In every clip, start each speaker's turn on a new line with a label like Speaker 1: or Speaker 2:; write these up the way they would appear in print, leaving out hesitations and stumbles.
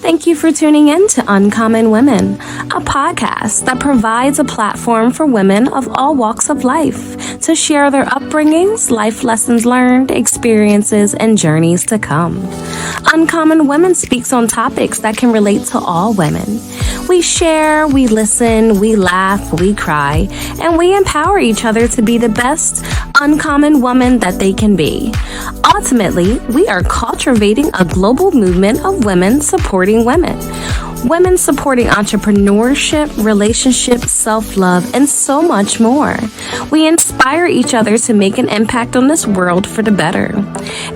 Speaker 1: Thank you for tuning in to Uncommon Women, a podcast that provides a platform for women of all walks of life to share their upbringings, life lessons learned, experiences, and journeys to come. Uncommon Women speaks on topics that can relate to all women. We share, we listen, we laugh, we cry, and we empower each other to be the best uncommon woman that they can be. Ultimately, we are cultivating a global movement of women supporting women. Women supporting entrepreneurship, relationships, self-love, and so much more. We inspire each other to make an impact on this world for the better.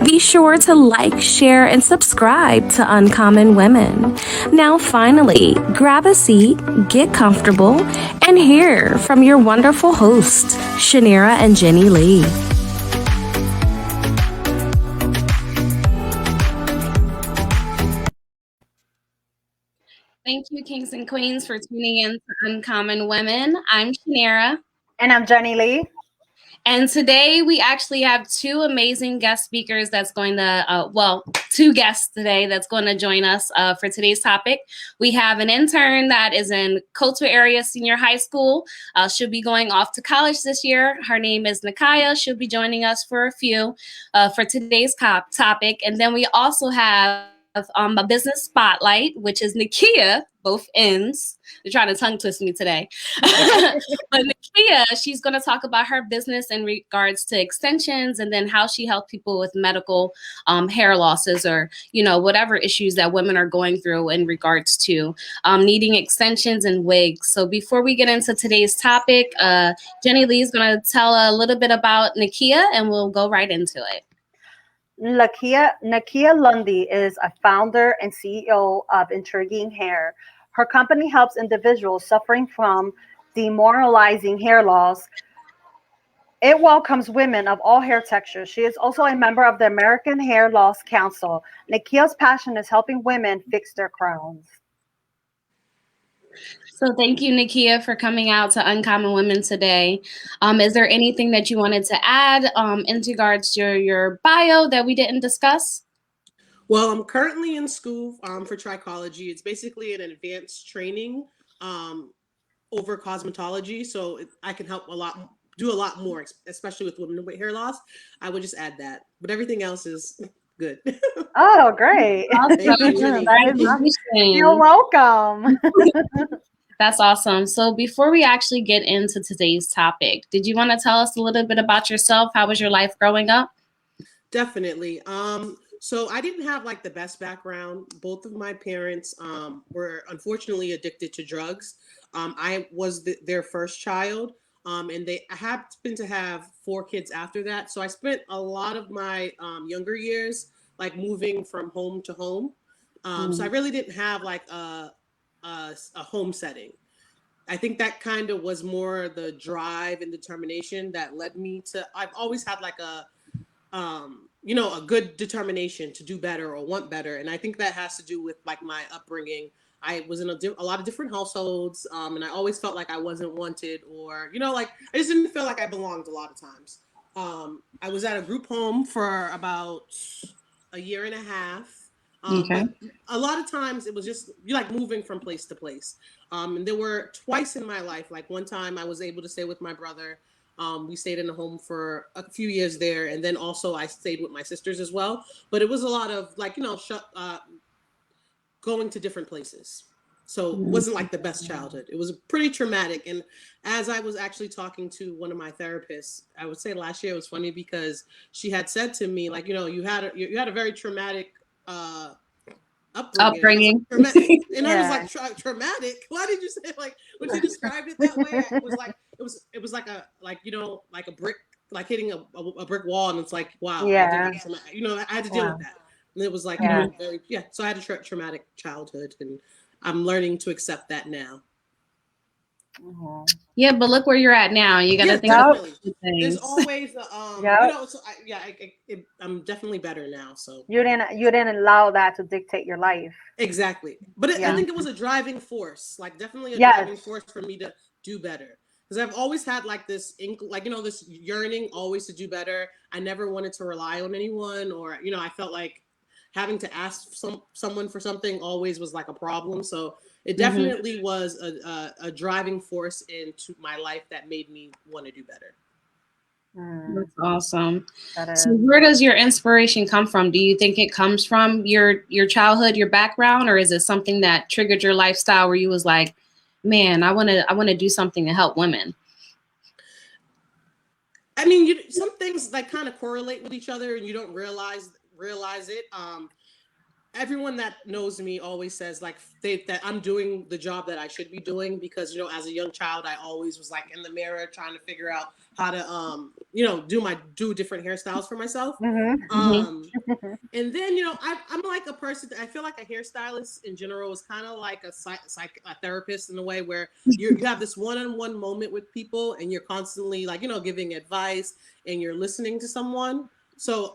Speaker 1: Be sure to like, share, and subscribe to Uncommon Women. Now, finally, grab a seat, get comfortable, and hear from your wonderful hosts, Shanira and Jenny Lee. Thank you, kings and queens, for tuning in to Uncommon Women. I'm Shanira.
Speaker 2: And I'm Jenny Lee.
Speaker 1: And today we actually have two amazing guest speakers that's going to, two guests today that's going to join us for today's topic. We have an intern that is in Coatesville area senior high school. She'll be going off to college this year. Her name is Nikia. She'll be joining us for for today's topic. And then we also have a business spotlight, which is Nikia, both ends. They're trying to tongue twist me today. But Nikia, she's going to talk about her business in regards to extensions and then how she helps people with medical hair losses or, whatever issues that women are going through in regards to needing extensions and wigs. So before we get into today's topic, Jenny Lee is going to tell a little bit about Nikia and we'll go right into it.
Speaker 2: Nikia Londy is a founder and CEO of Intriguing Hair. Her company helps individuals suffering from demoralizing hair loss. It welcomes women of all hair textures. She is also a member of the American Hair Loss Council. Nikia's passion is helping women fix their crowns.
Speaker 1: So thank you, Nikia, for coming out to Uncommon Women today. Is there anything that you wanted to add in regards to your bio that we didn't discuss?
Speaker 3: Well, I'm currently in school for trichology. It's basically an advanced training over cosmetology. So I can help do a lot more, especially with women with hair loss. I would just add that. But everything else is good.
Speaker 2: Oh, great. You're welcome.
Speaker 1: That's awesome. So before we actually get into today's topic, did you want to tell us a little bit about yourself? How was your life growing up?
Speaker 3: Definitely. So I didn't have the best background. Both of my parents were unfortunately addicted to drugs. I was their first child, and I happened to have 4 kids after that. So I spent a lot of my younger years moving from home to home. So I really didn't have a home setting. I think that kind of was more the drive and determination that led me to. I've always had a good determination to do better or want better, and I think that has to do with my upbringing. I was in a lot of different households, and I always felt like I wasn't wanted, or I just didn't feel like I belonged a lot of times. I was at a group home for about a year and a half. But a lot of times it was just moving from place to place. And there were twice in my life, one time I was able to stay with my brother. We stayed in a home for a few years there. And then also I stayed with my sisters as well. But it was a lot of going to different places. So it wasn't the best childhood. It was pretty traumatic. And as I was actually talking to one of my therapists, I would say last year, it was funny because she had said to me, you had a very traumatic upbringing. And I was traumatic. Why did you say when she described it that way? It was like a brick hitting a brick wall, and it's wow.
Speaker 2: Yeah.
Speaker 3: I had to deal with that, and it was very So I had a traumatic childhood, and I'm learning to accept that now.
Speaker 1: Yeah, but look where you're at now. You got to think
Speaker 3: about things. There's always I'm definitely better now. So
Speaker 2: you didn't allow that to dictate your life.
Speaker 3: Exactly, but I think it was a driving force. Definitely a driving force for me to do better. Because I've always had this this yearning always to do better. I never wanted to rely on anyone, or I felt having to ask someone for something always was like a problem. So it
Speaker 4: Mm-hmm.
Speaker 3: definitely was a driving force into my life that made me want to do better.
Speaker 4: That's awesome.
Speaker 2: That
Speaker 4: So
Speaker 2: is.
Speaker 4: where does your inspiration come from? Do you think it comes from your childhood, your background, or is it something that triggered your lifestyle where you was like, man, I want to do something to help women?
Speaker 3: I mean, some things like kind of correlate with each other and you don't realize it. Everyone that knows me always says like that I'm doing the job that I should be doing, because as a young child I always was like in the mirror trying to figure out how to do different hairstyles for myself. And then I'm like a person that I feel like a hairstylist in general is kind of like a therapist in a way, where you have this one-on-one moment with people and you're constantly like giving advice and you're listening to someone. So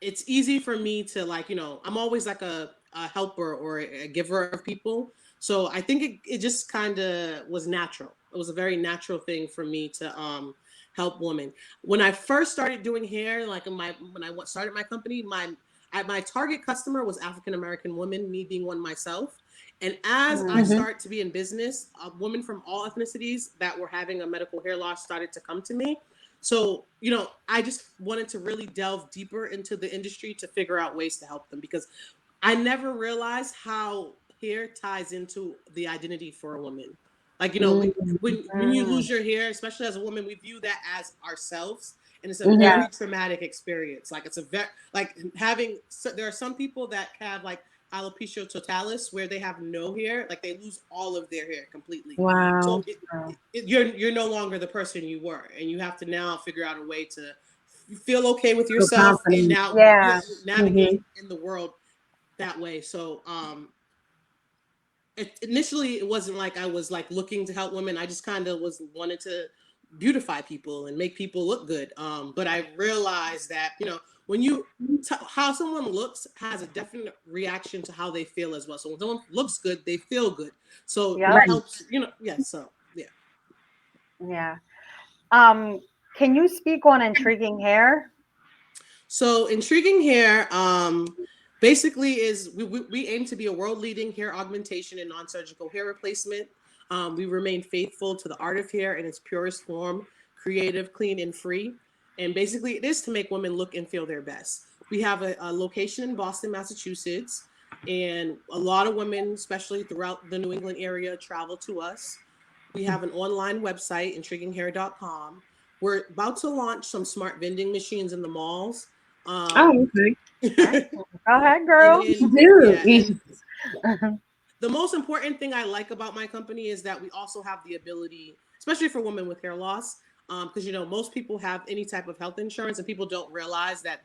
Speaker 3: it's easy for me to like, I'm always like a helper or a giver of people. So I think it just kind of was natural. It was a very natural thing for me to help women. When I first started doing hair, like when I started my company, my target customer was African American women, me being one myself. And as I start to be in business, women from all ethnicities that were having a medical hair loss started to come to me. So, I just wanted to really delve deeper into the industry to figure out ways to help them, because I never realized how hair ties into the identity for a woman. Like, when you lose your hair, especially as a woman, we view that as ourselves. And it's a very traumatic experience. Like, it's a very, like there are some people that have like alopecia totalis where they have no hair, like they lose all of their hair completely.
Speaker 4: Wow.
Speaker 3: So you're no longer the person you were, and you have to now figure out a way to feel okay with yourself and now navigate in the world that way. So initially it wasn't like I was like looking to help women. I just kind of wanted to beautify people and make people look good. But I realized that when how someone looks has a definite reaction to how they feel as well. So when someone looks good, they feel good. So it helps. So yeah.
Speaker 2: Yeah. Can you speak on intriguing hair?
Speaker 3: So intriguing hair, basically is we aim to be a world leading hair augmentation and non-surgical hair replacement. We remain faithful to the art of hair in its purest form, creative, clean, and free. And basically it is to make women look and feel their best. We have a location in Boston, Massachusetts, and a lot of women, especially throughout the New England area, travel to us. We have an online website, intriguinghair.com. We're about to launch some smart vending machines in the malls.
Speaker 4: Okay.
Speaker 2: Go ahead, girl.
Speaker 3: The most important thing I like about my company is that we also have the ability, especially for women with hair loss, because most people have any type of health insurance, and people don't realize that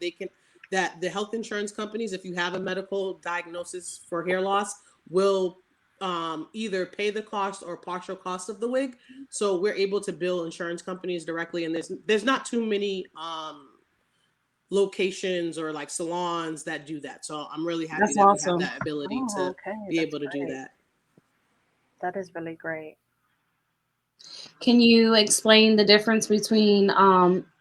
Speaker 3: that the health insurance companies, if you have a medical diagnosis for hair loss, will either pay the cost or partial cost of the wig. So we're able to bill insurance companies directly, and there's not too many locations or like salons that do that. So I'm really happy
Speaker 4: That's
Speaker 3: that
Speaker 4: awesome.
Speaker 3: we have that ability to be able to do that.
Speaker 2: That is really great.
Speaker 4: Can you explain the difference between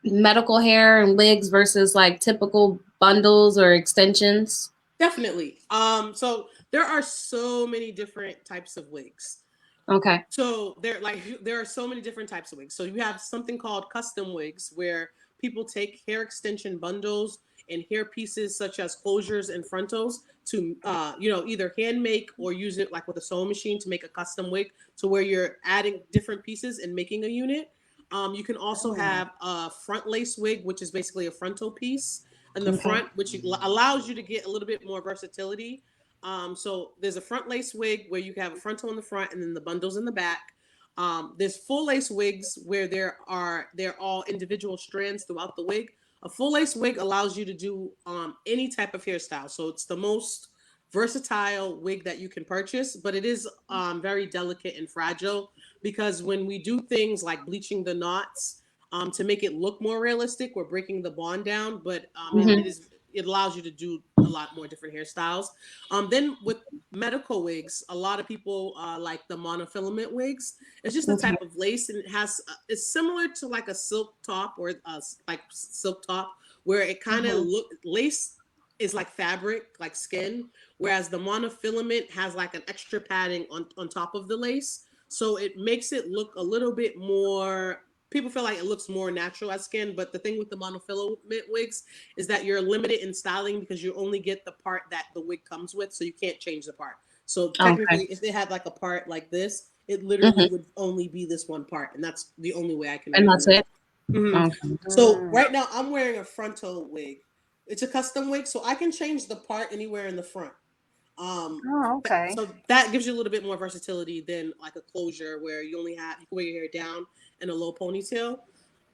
Speaker 4: medical hair and wigs versus like typical bundles or extensions?
Speaker 3: Definitely. So there are so many different types of wigs.
Speaker 4: Okay.
Speaker 3: So there are so many different types of wigs. So you have something called custom wigs, where people take hair extension bundles and hair pieces such as closures and frontals to either hand make or use it like with a sewing machine to make a custom wig, to where you're adding different pieces and making a unit. You can also have a front lace wig, which is basically a frontal piece in the front, which allows you to get a little bit more versatility. So there's a front lace wig where you have a frontal in the front and then the bundles in the back. There's full lace wigs where they're all individual strands throughout the wig. A full lace wig allows you to do any type of hairstyle. So it's the most versatile wig that you can purchase, but it is very delicate and fragile, because when we do things like bleaching the knots to make it look more realistic, we're breaking the bond down, but it allows you to do a lot more different hairstyles. Then with medical wigs, a lot of people like the monofilament wigs. It's just a type of lace, and it's similar to like a silk top or like silk top, where it kind of lace is like fabric, like skin, whereas the monofilament has like an extra padding on top of the lace. So it makes it look a little bit more, people feel like it looks more natural as skin. But the thing with the monofilament wigs is that you're limited in styling because you only get the part that the wig comes with. So you can't change the part. So technically, if they had like a part like this, it literally would only be this one part. And that's the only way I can
Speaker 4: And that's it?
Speaker 3: Okay. So right now I'm wearing a frontal wig. It's a custom wig, so I can change the part anywhere in the front.
Speaker 2: Okay.
Speaker 3: So that gives you a little bit more versatility than like a closure where you only have, you can wear your hair down in a low ponytail.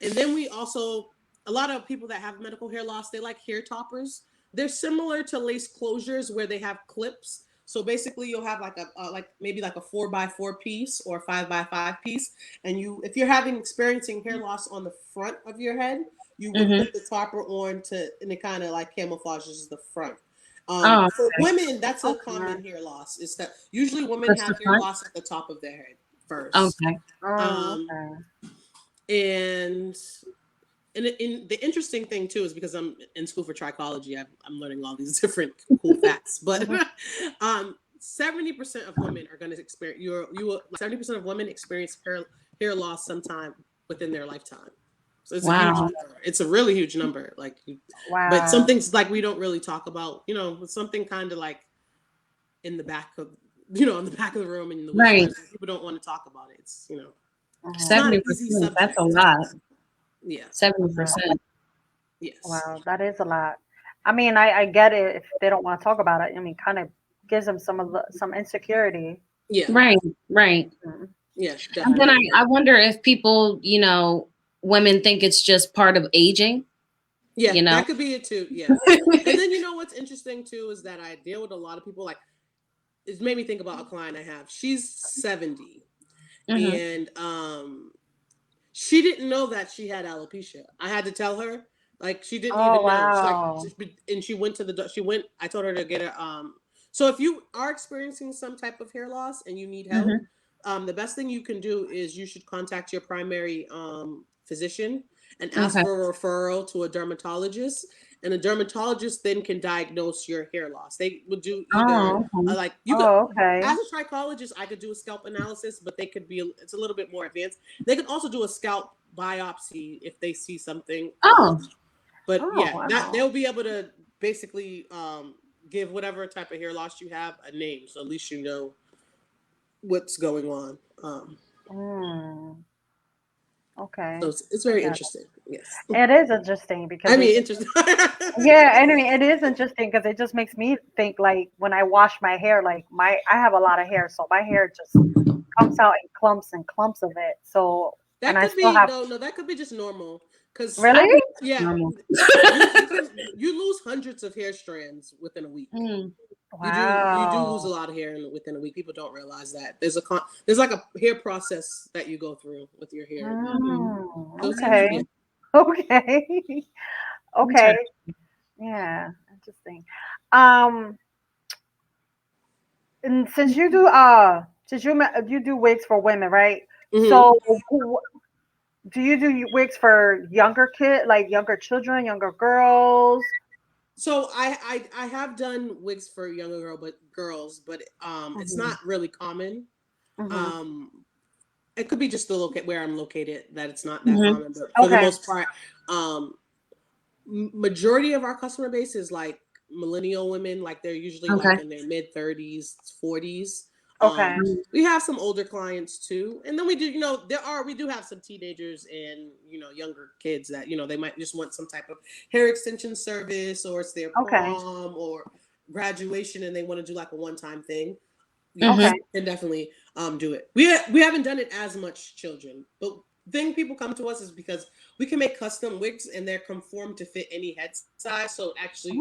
Speaker 3: And then we also, a lot of people that have medical hair loss, they like hair toppers. They're similar to lace closures where they have clips. So basically, you'll have like a like maybe like a 4x4 piece or 5x5 piece, and you, if you're experiencing hair loss on the front of your head, you would put the topper on to, and it kind of like camouflages the front. For women, that's a common hair loss. Is that usually women have hair loss at the top of their head first.
Speaker 4: Okay.
Speaker 3: And the interesting thing too is because I'm in school for trichology, I'm learning all these different cool facts. But 70% of women are going to experience 70% of women experience hair loss sometime within their lifetime. So it's a huge number. It's a really huge number. Like, but some things like we don't really talk about. You know, it's something kind of like in the back of in the back of the room, and people don't want to talk about it. It's
Speaker 4: 70%. That's a lot.
Speaker 3: Yeah,
Speaker 4: 70%.
Speaker 3: Yes.
Speaker 2: Wow, that is a lot. I mean, I get it if they don't want to talk about it. I mean, kind of gives them some insecurity.
Speaker 3: Yeah.
Speaker 4: Right.
Speaker 3: Yeah. Definitely.
Speaker 4: And then I wonder if people, women think it's just part of aging.
Speaker 3: Yeah, that could be it too. Yeah. And then what's interesting too is that I deal with a lot of people, like, it made me think about a client I have. She's 70. And she didn't know that she had alopecia. I had to tell her. Like, she didn't even know. And she went to I told her to get a so if you are experiencing some type of hair loss and you need help, the best thing you can do is you should contact your primary physician and ask for a referral to a dermatologist. And a dermatologist then can diagnose your hair loss. They would do either as a trichologist, I could do a scalp analysis, but they could be, it's a little bit more advanced. They can also do a scalp biopsy if they see something. They'll be able to basically give whatever type of hair loss you have a name, so at least you know what's going on.
Speaker 2: Okay.
Speaker 3: So it's very interesting. Yes.
Speaker 2: It is interesting because
Speaker 3: interesting.
Speaker 2: Yeah, I mean, it is interesting because it just makes me think, like, when I wash my hair, like I have a lot of hair, so my hair just comes out in clumps and clumps of it. So
Speaker 3: that could be that could be just normal. Because
Speaker 2: really,
Speaker 3: you lose hundreds of hair strands within a week.
Speaker 2: Wow.
Speaker 3: You do lose a lot of hair within a week. People don't realize that there's like a hair process that you go through with your hair.
Speaker 2: Okay. Okay. Yeah, interesting. And since you do wigs for women, right? So do you do wigs for younger children, younger girls?
Speaker 3: So I have done wigs for younger girls, but it's not really common. It could be just the where I'm located that it's not that common, but for the most part, majority of our customer base is like millennial women. Like, they're usually like in their mid 30s, 40s. We have some older clients too, and then we do we do have some teenagers and younger kids that they might just want some type of hair extension service, or it's their prom or graduation and they want to do like a one-time thing. And definitely do it. We haven't done it as much children, but the thing people come to us is because we can make custom wigs and they're conformed to fit any head size. So actually,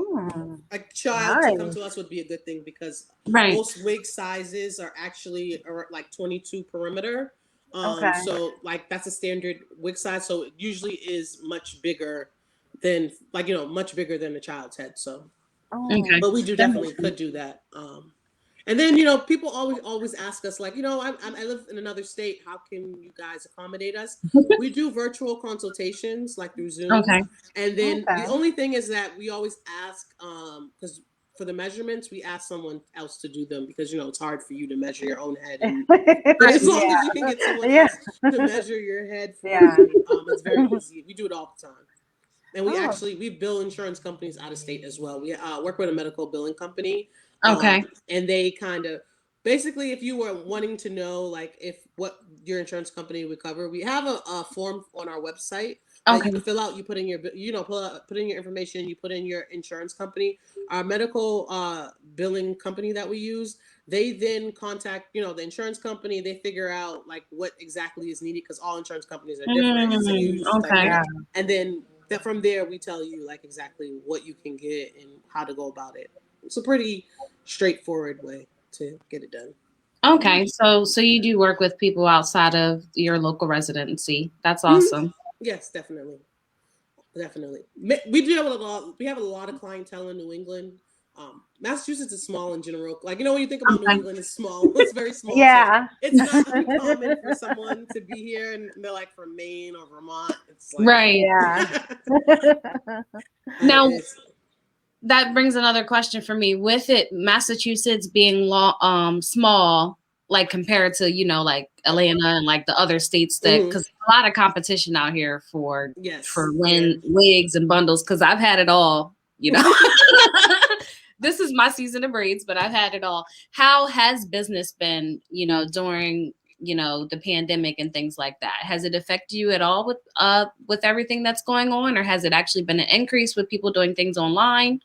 Speaker 3: a child to come to us would be a good thing because most wig sizes are actually like 22 perimeter. So like that's a standard wig size. So it usually is much bigger than much bigger than a child's head. So, but we definitely could do that. And then, people always ask us, like, I live in another state. How can you guys accommodate us? We do virtual consultations, like through Zoom.
Speaker 4: Okay.
Speaker 3: And then
Speaker 2: Okay.
Speaker 3: the only thing is that we always ask, because for the measurements, we ask someone else to do them because, it's hard for you to measure your own head. But as long as you can get someone else to measure your head for you, it's very easy. We do it all the time. And we bill insurance companies out of state as well. We work with a medical billing company.
Speaker 4: Okay.
Speaker 3: And they kind of, basically, if you were wanting to know, like, if what your insurance company would cover, we have a form on our website that you can fill out. You put in your, put in your information. You put in your insurance company. Our medical billing company that we use, they then contact, the insurance company. They figure out, like, what exactly is needed, because all insurance companies are different. It's a huge dynamic. And then from there, we tell you, like, exactly what you can get and how to go about it. It's a pretty straightforward way to get it done.
Speaker 4: Okay, so you do work with people outside of your local residency. That's awesome.
Speaker 3: Yes, definitely. We do have a lot. We have a lot of clientele in New England. Massachusetts is small in general. Like, when you think about New England, it's small. It's very small.
Speaker 2: Yeah.
Speaker 3: So it's not uncommon for someone to be here and they're like from Maine or Vermont. It's like,
Speaker 4: right.
Speaker 2: Yeah.
Speaker 4: Now, that brings another question for me. With it, Massachusetts being small, like compared to, like Atlanta and like the other states, that because a lot of competition out here for wigs and bundles, because I've had it all, This is my season of braids, but I've had it all. How has business been, during the pandemic and things like that? Has it affected you at all with everything that's going on, or has it actually been an increase with people doing things online?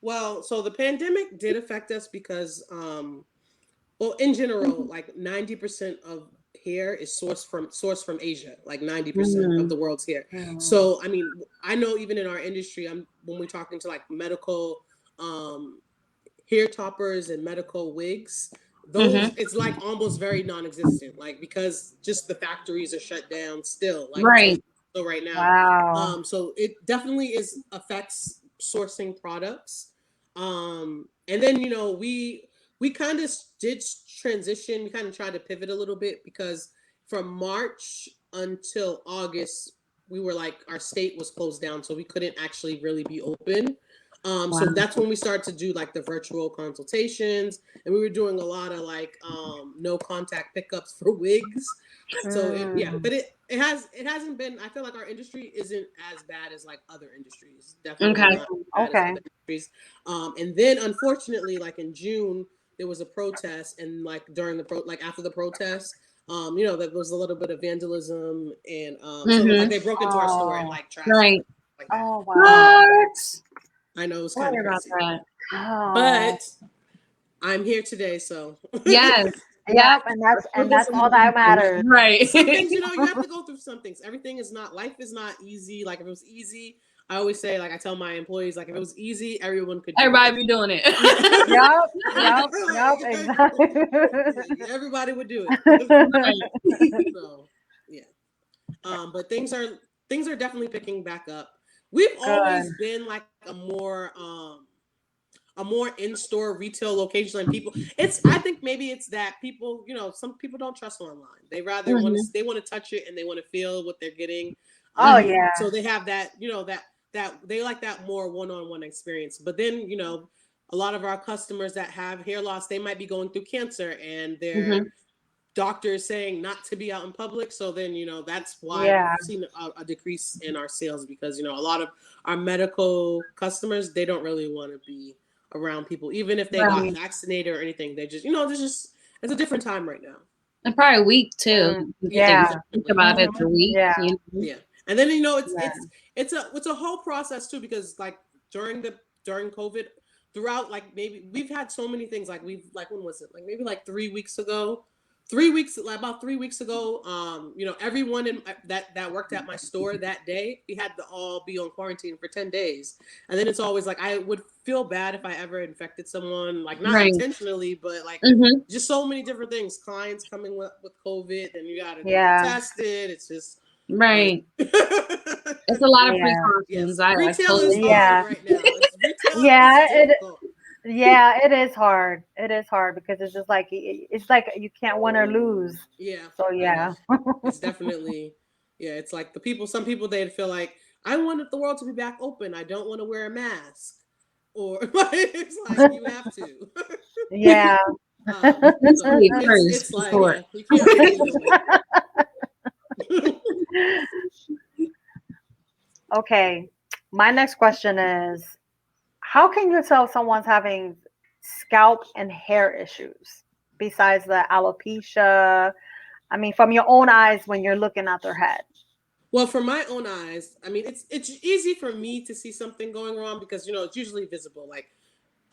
Speaker 3: Well, so the pandemic did affect us because, in general, like 90% of hair is sourced from Asia, like 90% of the world's hair. So, I mean, I know even in our industry, when we're talking to like medical hair toppers and medical wigs, those it's like almost very non-existent, like, because just the factories are shut down still, like so right now.
Speaker 2: Wow.
Speaker 3: So it definitely affects sourcing products. And then we kind of did transition. We kind of tried to pivot a little bit, because from March until August, we were like, our state was closed down, so we couldn't actually really be open. So that's when we started to do like the virtual consultations, and we were doing a lot of like no contact pickups for wigs. So but it hasn't been. I feel like our industry isn't as bad as like other industries. Definitely not as bad as other industries. And then unfortunately, like in June, there was a protest, and like during the after the protest, there was a little bit of vandalism, and so like they broke into our store and like trashed it, like that.
Speaker 2: Oh wow.
Speaker 3: I know, it's kind of crazy.
Speaker 4: That.
Speaker 2: Oh.
Speaker 3: But I'm here today, so
Speaker 4: yes.
Speaker 2: Yep, and that's all that matters.
Speaker 4: Right.
Speaker 3: Some things, you have to go through some things. Life is not easy. Like, if it was easy, I always say, like, I tell my employees, like, if it was easy, everyone could do
Speaker 4: Everybody be doing it.
Speaker 2: Yep, exactly.
Speaker 3: Everybody would do it. So, yeah. But things are definitely picking back up. We've always been like a more in-store retail location than people. I think maybe it's that people, some people don't trust online. They rather want to touch it, and they want to feel what they're getting. So they have that, that they like that more one-on-one experience. But then, a lot of our customers that have hair loss, they might be going through cancer, and their doctor is saying not to be out in public. So then, that's why we've seen a decrease in our sales, because, a lot of our medical customers, they don't really want to be around people, even if they got vaccinated or anything. They just, it's a different time right now.
Speaker 4: And probably a week too. Think about it, a week.
Speaker 3: Yeah. And then, it's a whole process too, because like during COVID, throughout, like, maybe we've had so many things, like when was it? Like maybe like 3 weeks ago, about 3 weeks ago, everyone that worked at my store that day, we had to all be on quarantine for 10 days. And then it's always like, I would feel bad if I ever infected someone, like not intentionally, but like just so many different things, clients coming with COVID, and you got to get tested. It's just,
Speaker 4: it's a lot of precautions.
Speaker 3: Retail is hard right now. Retail is difficult.
Speaker 2: Yeah, it is hard. It is hard because it's like you can't win or lose.
Speaker 3: Yeah,
Speaker 2: So
Speaker 3: I know.
Speaker 2: yeah.
Speaker 3: It's definitely, yeah, it's like some people, they'd feel like, I wanted the world to be back open. I don't want to wear a mask. Or it's like, you have to.
Speaker 2: Yeah.
Speaker 4: Let's
Speaker 3: So
Speaker 4: see it first
Speaker 3: it's like,
Speaker 4: before.
Speaker 3: yeah, you can't win either way.
Speaker 2: Okay. My next question is, how can you tell someone's having scalp and hair issues besides the alopecia? I mean, from your own eyes when you're looking at their head.
Speaker 3: Well, from my own eyes, I mean, it's easy for me to see something going wrong because it's usually visible. Like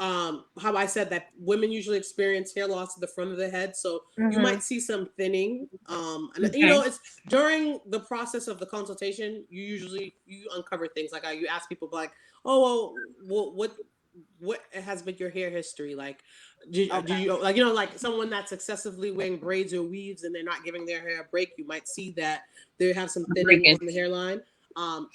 Speaker 3: how I said that women usually experience hair loss at the front of the head, so you
Speaker 2: Mm-hmm.
Speaker 3: might see some thinning. And
Speaker 4: Okay.
Speaker 3: it's during the process of the consultation, you uncover things like you ask people like, oh, well, what has been your hair history like? Do
Speaker 2: Okay.
Speaker 3: you like like someone that's excessively wearing braids or weaves and they're not giving their hair a break? You might see that they have some thinning
Speaker 4: Breakage.
Speaker 3: on the hairline.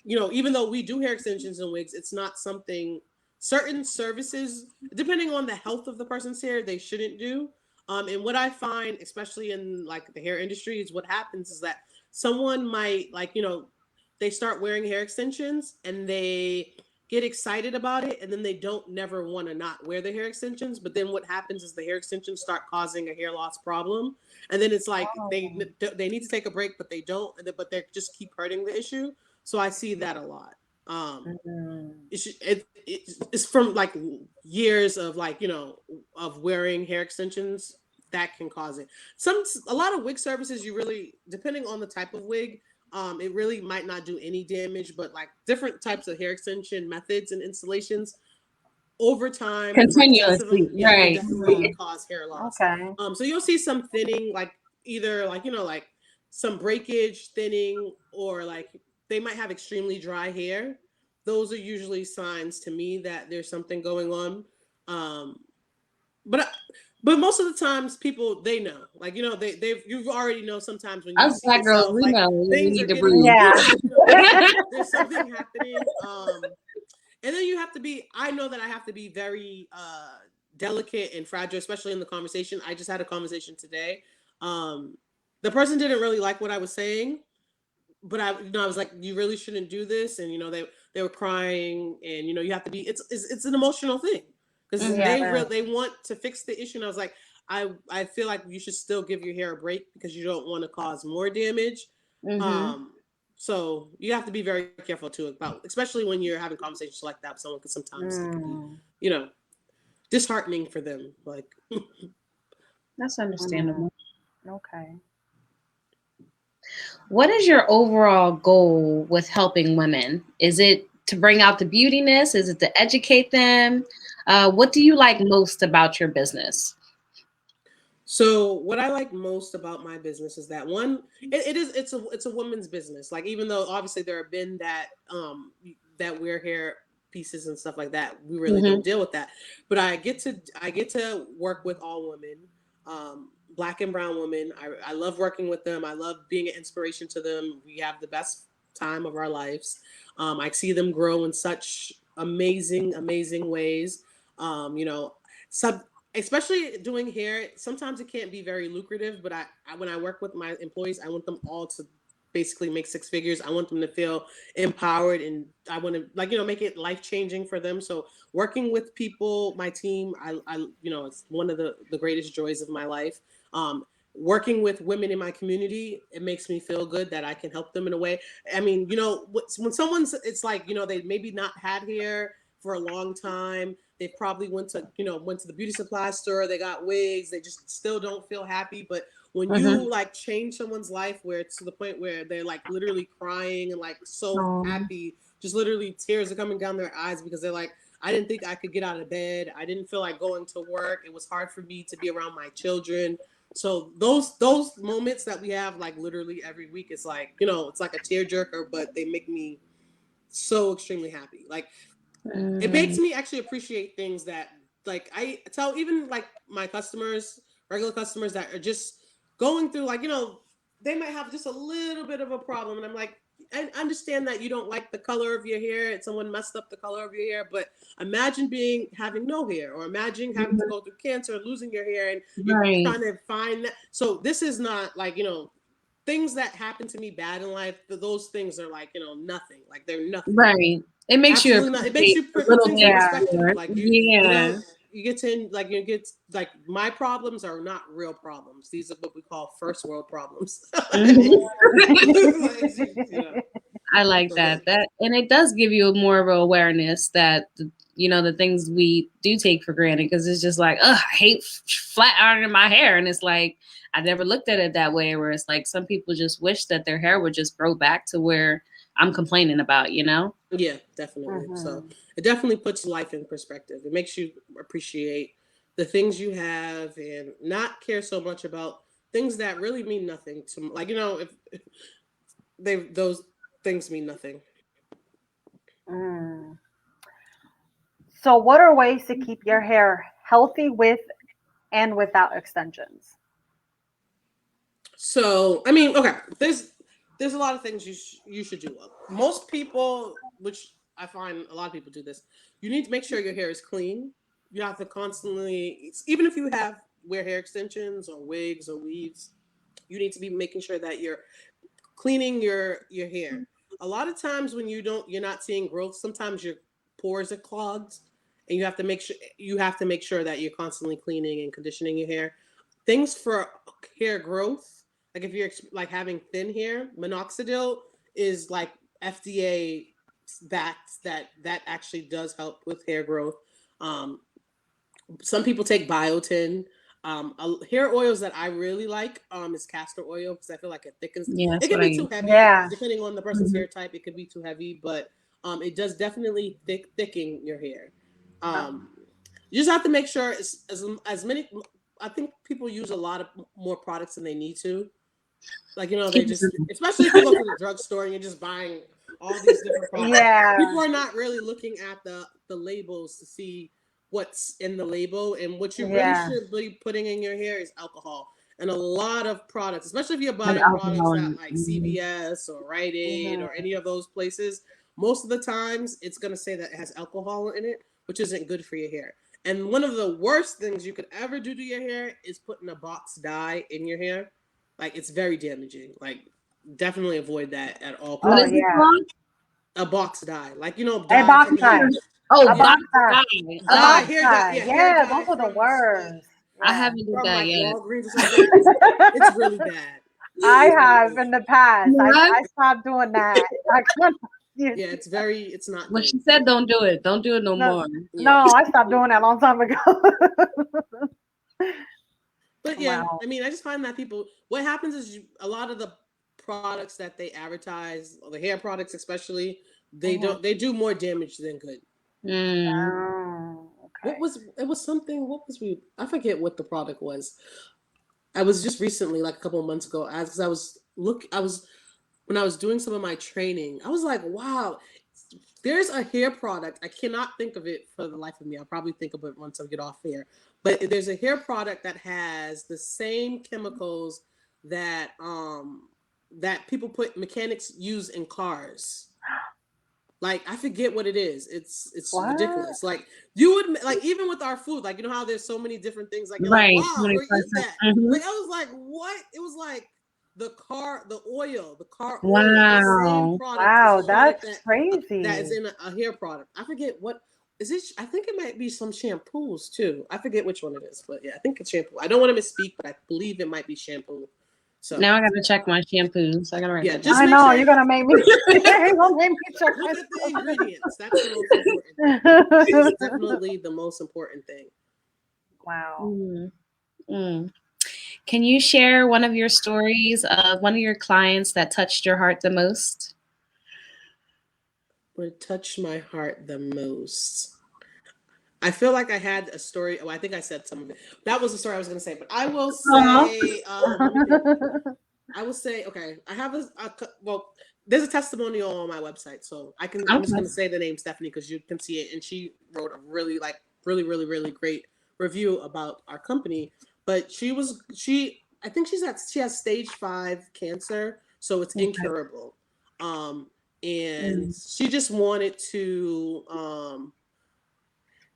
Speaker 3: Even though we do hair extensions and wigs, it's not something certain services, depending on the health of the person's hair, they shouldn't do. And what I find, especially in like the hair industry, is what happens is that someone might they start wearing hair extensions and they get excited about it and then they don't never want to not wear the hair extensions, but then what happens is the hair extensions start causing a hair loss problem, and then it's like
Speaker 2: Oh.
Speaker 3: they need to take a break but they don't, but they just keep hurting the issue. So I see that a lot.
Speaker 2: Mhm.
Speaker 3: It's from like years of of wearing hair extensions that can cause it. A lot of wig services, you really, depending on the type of wig, it really might not do any damage, but like different types of hair extension methods and installations over time and success of them,
Speaker 4: Continuously.
Speaker 3: yeah, can
Speaker 4: Right.
Speaker 3: definitely cause hair loss.
Speaker 2: Okay.
Speaker 3: So you'll see some thinning, like either like some breakage, thinning, or like they might have extremely dry hair. Those are usually signs to me that there's something going on. Um, but but most of the times people, they know, like they've you already know sometimes when you
Speaker 4: Us
Speaker 3: see
Speaker 4: black girls,
Speaker 3: yourself
Speaker 4: we
Speaker 3: like
Speaker 4: know we
Speaker 3: things are
Speaker 4: need to
Speaker 3: getting,
Speaker 4: breathe.
Speaker 2: Yeah.
Speaker 3: yeah, there's something happening. And then you have to be, I know that I have to be very delicate and fragile, especially in the conversation. I just had a conversation today. um the person didn't really like what I was saying, but I was like, you really shouldn't do this, and they were crying, and you have to be, it's an emotional thing because
Speaker 4: Hmm.
Speaker 2: Yeah.
Speaker 3: they want to fix the issue, and I was like, I feel like you should still give your hair a break because you don't want to cause more damage.
Speaker 4: Hmm.
Speaker 3: um so you have to be very careful too about, especially when you're having conversations like that with someone, because sometimes it could be
Speaker 2: Mm.
Speaker 3: you know disheartening for them, like.
Speaker 4: That's
Speaker 2: Mm.
Speaker 4: understandable.
Speaker 2: Okay.
Speaker 4: What is your overall goal with helping women? Is it to bring out the beautiness? Is it to educate them? What do you like most about your business?
Speaker 3: So what I like most about my business is that one, it's a woman's business. Like, even though obviously there have been that wear hair pieces and stuff like that, we really
Speaker 4: Hmm.
Speaker 3: don't deal with that. But I get to work with all women, black and brown women. I love working with them. I love being an inspiration to them. We have the best time of our lives. I see them grow in such amazing ways. You know, sub especially doing hair, sometimes it can't be very lucrative, but when I work with my employees, I want them all to basically make six figures. I want them to feel empowered, and I want to, like, make it life changing for them. So working with people, my team, I it's one of the greatest joys of my life. Working with women in my community, it makes me feel good that I can help them in a way. I mean, when someone's, it's like, they maybe not had hair for a long time. They probably went to the beauty supply store. They got wigs. They just still don't feel happy. But when
Speaker 4: Hmm.
Speaker 3: you like change someone's life, where it's to the point where they're like literally crying and like so
Speaker 2: Um,
Speaker 3: happy, just literally tears are coming down their eyes because they're like, I didn't think I could get out of bed. I didn't feel like going to work. It was hard for me to be around my children. So those moments that we have like literally every week, it's like, it's like a tearjerker, but they make me so extremely happy. Like, it makes me actually appreciate things that, like, I tell even like my customers, regular customers that are just going through, like, they might have just a little bit of a problem, and I'm like, I understand that you don't like the color of your hair and someone messed up the color of your hair, but imagine having no hair, or imagine having to go through cancer, losing your hair, and you're trying to find that. So this is not like, things that happen to me bad in life, those things are like, nothing. Like they're nothing.
Speaker 4: Right. It makes you
Speaker 3: Absolutely not. It makes you put things in perspective. Like you get to my problems are not real problems. These are what we call first world problems.
Speaker 4: I like that. And it does give you more of an awareness that the things we do take for granted, because it's just like, I hate flat ironing my hair, and it's like I never looked at it that way. Where it's like some people just wish that their hair would just grow back to where I'm complaining about,
Speaker 3: Yeah, definitely. So it definitely puts life in perspective. It makes you appreciate the things you have and not care so much about things that really mean nothing to, like, if those things mean nothing.
Speaker 2: So what are ways to keep your hair healthy with and without extensions?
Speaker 3: So, I mean, okay, there's a lot of things you should do. Most people, which I find a lot of people do this, you need to make sure your hair is clean. You have to constantly, even if you wear hair extensions or wigs or weaves, you need to be making sure that you're cleaning your hair. A lot of times when you're not seeing growth, sometimes your pores are clogged, and you have to make sure that you're constantly cleaning and conditioning your hair. Things for hair growth, like if you're like having thin hair, minoxidil is like FDA that actually does help with hair growth. Some people take biotin. Hair oils that I really like is castor oil, because I feel like it thickens.
Speaker 4: Yeah,
Speaker 3: it can be too heavy. Depending on the person's hair type, it could be too heavy, but it does definitely thicken your hair. You just have to make sure as many. I think people use a lot of more products than they need to. Like, they just, especially if you go to the drugstore and you're just buying all these different products. People are not really looking at the labels to see what's in the label, and what you really should be putting in your hair is alcohol. And a lot of products, especially if you're buying products at like CVS or Rite Aid or any of those places, most of the times it's going to say that it has alcohol in it, which isn't good for your hair. And one of the worst things you could ever do to your hair is putting a box dye in your hair. Like, it's very damaging. Like, definitely avoid that at all costs.
Speaker 4: What is it called?
Speaker 3: A box dye. Like,
Speaker 2: dye. A box dye.
Speaker 4: Oh, box
Speaker 2: dye.
Speaker 3: Hair dye.
Speaker 2: Yeah, those are the worst.
Speaker 4: I haven't done that yet.
Speaker 3: Walgreens or something. It's really bad.
Speaker 2: I have in the past. I stopped doing that.
Speaker 3: It's not
Speaker 4: When
Speaker 3: good.
Speaker 4: she said don't do it no more.
Speaker 2: No, I stopped doing that a long time ago.
Speaker 3: But I mean, I just find that what happens is a lot of the products that they advertise, the hair products especially, they do more damage than good.
Speaker 2: Okay.
Speaker 3: I forget what the product was. I was just recently, like a couple of months ago, when I was doing some of my training, I was like, wow, there's a hair product. I cannot think of it for the life of me. I'll probably think of it once I get off here. But there's a hair product that has the same chemicals that mechanics use in cars. Like, I forget what it is. It's ridiculous. Like, you would, like, even with our food, like, how there's so many different things. Like,
Speaker 4: right.
Speaker 3: Like, wow, where is that? Like, I was like, what? It was like the car oil.
Speaker 4: Wow.
Speaker 2: Wow, that's crazy.
Speaker 3: That is in a hair product. I forget what is it. I think it might be some shampoos too. I forget which one it is, but yeah, I think it's shampoo. I don't want to misspeak, but I believe it might be shampoo. So
Speaker 4: now I got to check my shampoos. I got to write.
Speaker 2: Yeah, I know you're gonna make me. You're gonna make me check.
Speaker 3: Look at the ingredients. That's the most important thing. It's definitely the most important thing.
Speaker 2: Wow.
Speaker 4: Can you share one of your stories of one of your clients that touched your heart the most?
Speaker 3: What touched my heart the most? I feel like I had a story. Oh, I think I said some of it. That was the story I was going to say, but I will say, I will say, okay, I have there's a testimonial on my website, so I'm just going to say the name Stephanie because you can see it, and she wrote a really great review about our company. But I think she has stage 5 cancer, so it's incurable. And she just wanted to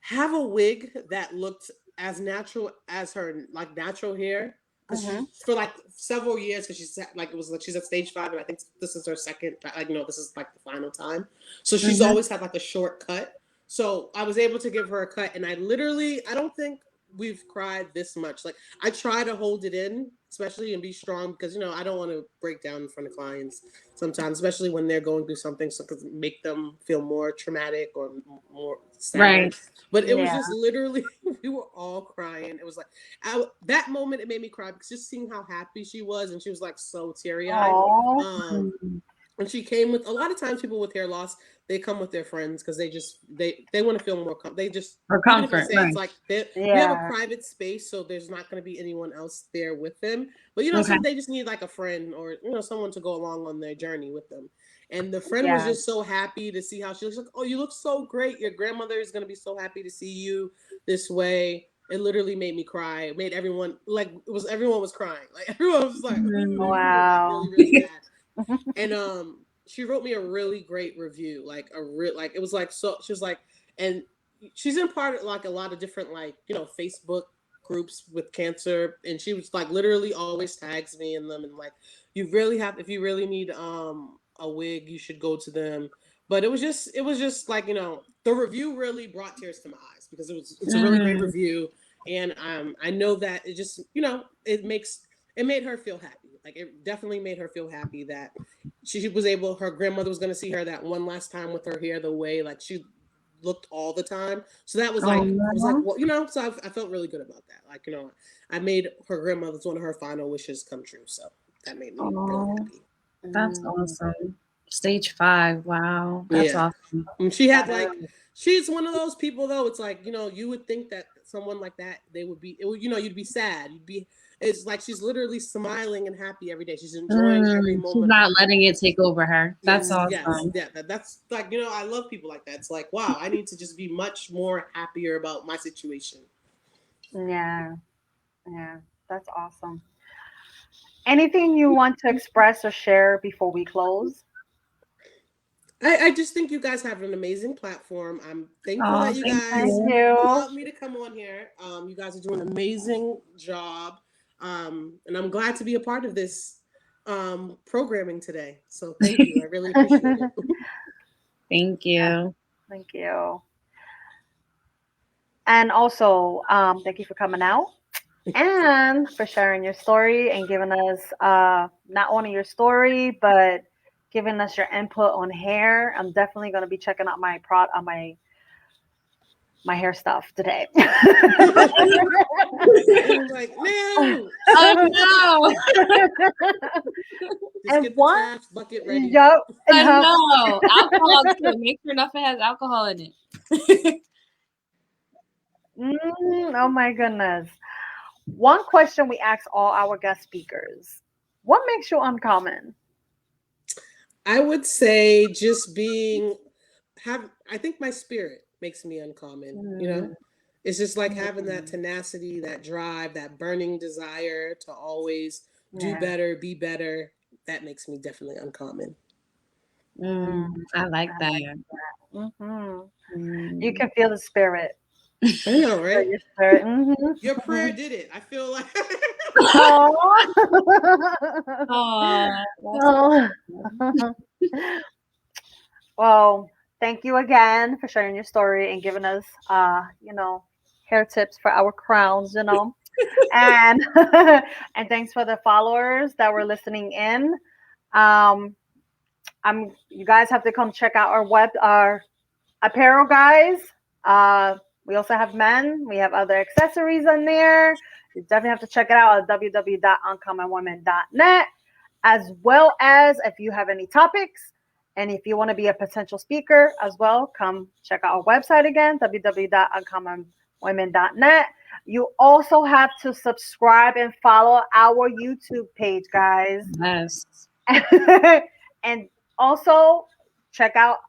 Speaker 3: have a wig that looked as natural as her like natural hair. Because for like several years, because she's like, it was like she's at stage 5, and I think this is her second. Like, no, this is like the final time. So she's always had like a short cut. So I was able to give her a cut, and I don't think we've cried this much. Like, I try to hold it in, especially, and be strong, because I don't want to break down in front of clients sometimes, especially when they're going through something, so because make them feel more traumatic or more sad.
Speaker 4: Right.
Speaker 3: But it was just literally, we were all crying. It was like, that moment, it made me cry, because just seeing how happy she was, and she was like so teary-eyed. And she came with, a lot of times people with hair loss, they come with their friends, because they want to feel more they just
Speaker 4: for comfort.
Speaker 3: It's like we have a private space, so there's not going to be anyone else there with them. But so they just need like a friend, or someone to go along on their journey with them. And the friend was just so happy to see how she looks. Like, oh, you look so great. Your grandmother is going to be so happy to see you this way. It literally made me cry. It made everyone everyone was crying. Like, everyone was like,
Speaker 2: wow,
Speaker 3: really, really bad. And she wrote me a really great review, like it was like, so she was like, and she's in part of like a lot of different like Facebook groups with cancer, and she was like literally always tags me in them, and like, if you really need a wig, you should go to them. But it was just like, the review really brought tears to my eyes, because it's a really great review, and I know that it just it made her feel happy. Like, it definitely made her feel happy that she was able, her grandmother was going to see her that one last time with her hair the way like she looked all the time. So that was like, well, so I felt really good about that. Like, I made her grandmother's one of her final wishes come true. So that made me really happy.
Speaker 4: That's awesome. Stage 5. Wow. That's awesome.
Speaker 3: And she had like, she's one of those people though. It's like, you would think that someone like that, you'd be sad. It's like she's literally smiling and happy every day. She's enjoying every moment.
Speaker 4: She's not letting it take over her. That's awesome.
Speaker 3: Yes, that's like, I love people like that. It's like, wow, I need to just be much more happier about my situation.
Speaker 2: Yeah, that's awesome. Anything you want to express or share before we close?
Speaker 3: I just think you guys have an amazing platform. I'm thankful that you guys allowed me to come on here. You guys are doing an amazing job. And I'm glad to be a part of this programming today. So thank you. I really appreciate it.
Speaker 4: Thank you.
Speaker 2: Thank you. And also, thank you for coming out and for sharing your story and giving us not only your story, but giving us your input on hair. I'm definitely going to be checking out my hair stuff today.
Speaker 3: Like, no.
Speaker 4: Oh no.
Speaker 3: Just get the trash bucket ready.
Speaker 2: Yep.
Speaker 4: I know. Alcohol too. Make sure nothing has alcohol in it.
Speaker 2: Oh my goodness. One question we ask all our guest speakers: what makes you uncommon?
Speaker 3: I would say just I think my spirit makes me uncommon. It's just like having that tenacity, that drive, that burning desire to always do better, be better. That makes me definitely uncommon.
Speaker 4: I like that.
Speaker 2: You can feel the spirit.
Speaker 3: I know, right?
Speaker 2: Your spirit.
Speaker 3: Your prayer did it. I feel like.
Speaker 2: Well, thank you again for sharing your story and giving us, hair tips for our crowns, and and thanks for the followers that were listening in. You guys have to come check out our apparel, guys. We also have men. We have other accessories in there. You definitely have to check it out at www.uncommonwomen.net, as well as if you have any topics and if you want to be a potential speaker as well, come check out our website again, www.uncommonwomen.net. You also have to subscribe and follow our YouTube page, guys.
Speaker 4: Yes.
Speaker 2: And also check out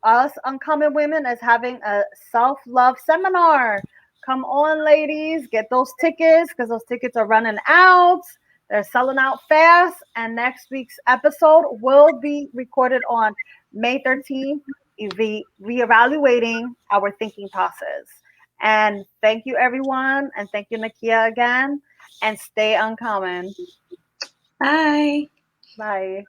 Speaker 2: us Uncommon Women is having a self-love seminar. Come on, ladies, get those tickets because those tickets are running out. They're selling out fast, and next week's episode will be recorded on May 13th, reevaluating our thinking process. And thank you, everyone. And thank you, Nikia, again. And stay uncommon.
Speaker 4: Bye.
Speaker 2: Bye.